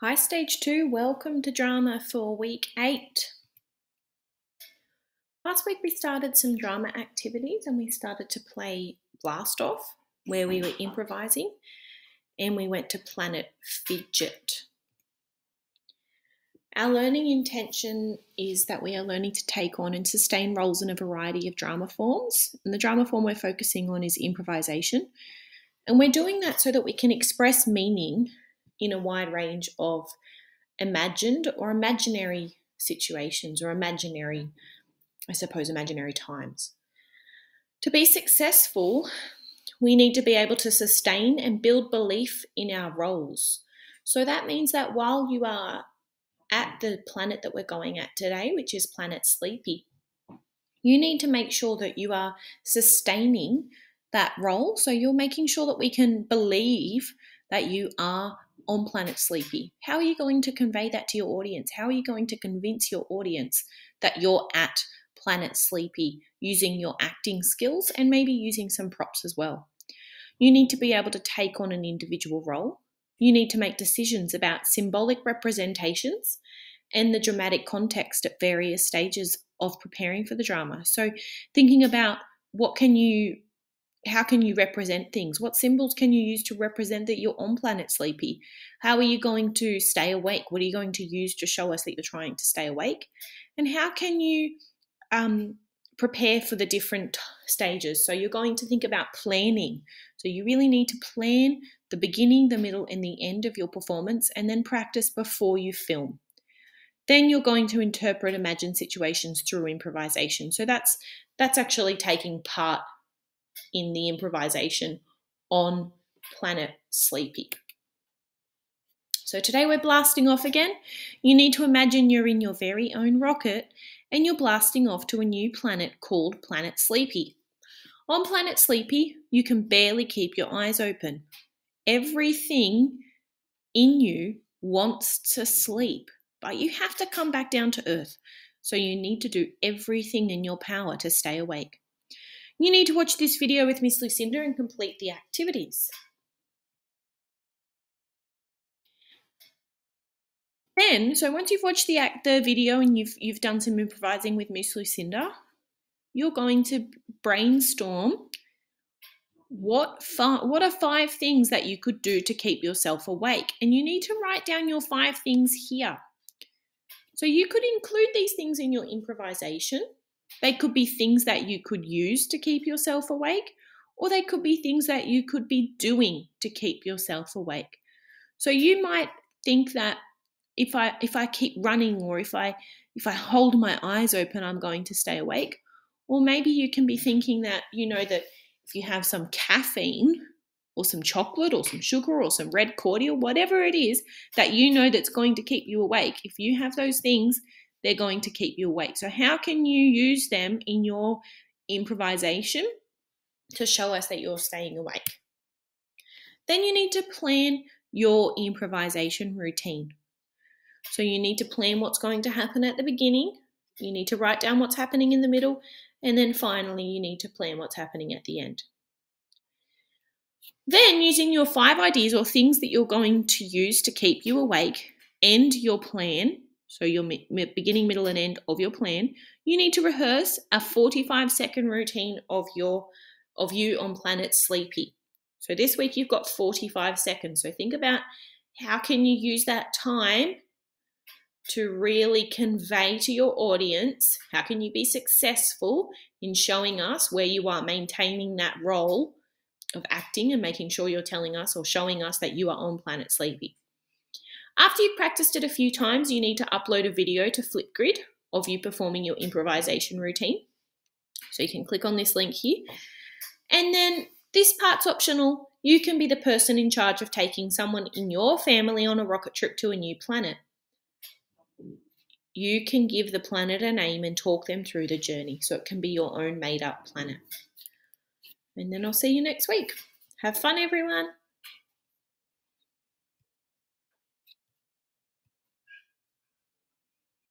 Hi Stage 2, welcome to drama for week 8. Last week we started some drama activities and we started to play Blast Off, where we were improvising, and we went to Planet Fidget. Our learning intention is that we are learning to take on and sustain roles in a variety of drama forms. And the drama form we're focusing on is improvisation. And we're doing that so that we can express meaning in a wide range of imagined or imaginary situations or imaginary times. To be successful, we need to be able to sustain and build belief in our roles. So that means that while you are at the planet that we're going at today, which is Planet Sleepy, you need to make sure that you are sustaining that role. So you're making sure that we can believe that you are on Planet Sleepy. How are you going to convey that to your audience? How are you going to convince your audience that you're at Planet Sleepy using your acting skills and maybe using some props as well? You need to be able to take on an individual role. You need to make decisions about symbolic representations and the dramatic context at various stages of preparing for the drama. So thinking about how can you represent things? What symbols can you use to represent that you're on Planet Sleepy? How are you going to stay awake? What are you going to use to show us that you're trying to stay awake? And how can you prepare for the different stages? So you're going to think about planning. So you really need to plan the beginning, the middle, and the end of your performance, and then practice before you film. Then you're going to interpret imagined situations through improvisation. So that's actually taking part in the improvisation on Planet Sleepy. So today we're blasting off again. You need to imagine you're in your very own rocket and you're blasting off to a new planet called Planet Sleepy. On Planet Sleepy, you can barely keep your eyes open. Everything in you wants to sleep, but you have to come back down to earth. So you need to do everything in your power to stay awake. You need to watch this video with Miss Lucinda and complete the activities. Then, so once you've watched the video and you've done some improvising with Miss Lucinda, you're going to brainstorm what are 5 things that you could do to keep yourself awake. And you need to write down your 5 things here. So you could include these things in your improvisation. They could be things that you could use to keep yourself awake, or they could be things that you could be doing to keep yourself awake. So you might think that if I keep running, or if I hold my eyes open, I'm going to stay awake. Or maybe you can be thinking that that if you have some caffeine or some chocolate or some sugar or some red cordial, whatever it is that that's going to keep you awake, if you have those things, they're going to keep you awake. So how can you use them in your improvisation to show us that you're staying awake? Then you need to plan your improvisation routine. So you need to plan what's going to happen at the beginning. You need to write down what's happening in the middle. And then finally, you need to plan what's happening at the end. Then, using your 5 ideas or things that you're going to use to keep you awake and your plan, so your beginning, middle, and end of your plan, you need to rehearse a 45-second routine of you on Planet Sleepy. So this week you've got 45 seconds. So think about how can you use that time to really convey to your audience, how can you be successful in showing us where you are maintaining that role of acting and making sure you're telling us or showing us that you are on Planet Sleepy. After you've practiced it a few times, you need to upload a video to Flipgrid of you performing your improvisation routine. So you can click on this link here. And then this part's optional. You can be the person in charge of taking someone in your family on a rocket trip to a new planet. You can give the planet a name and talk them through the journey. So it can be your own made-up planet. And then I'll see you next week. Have fun, everyone.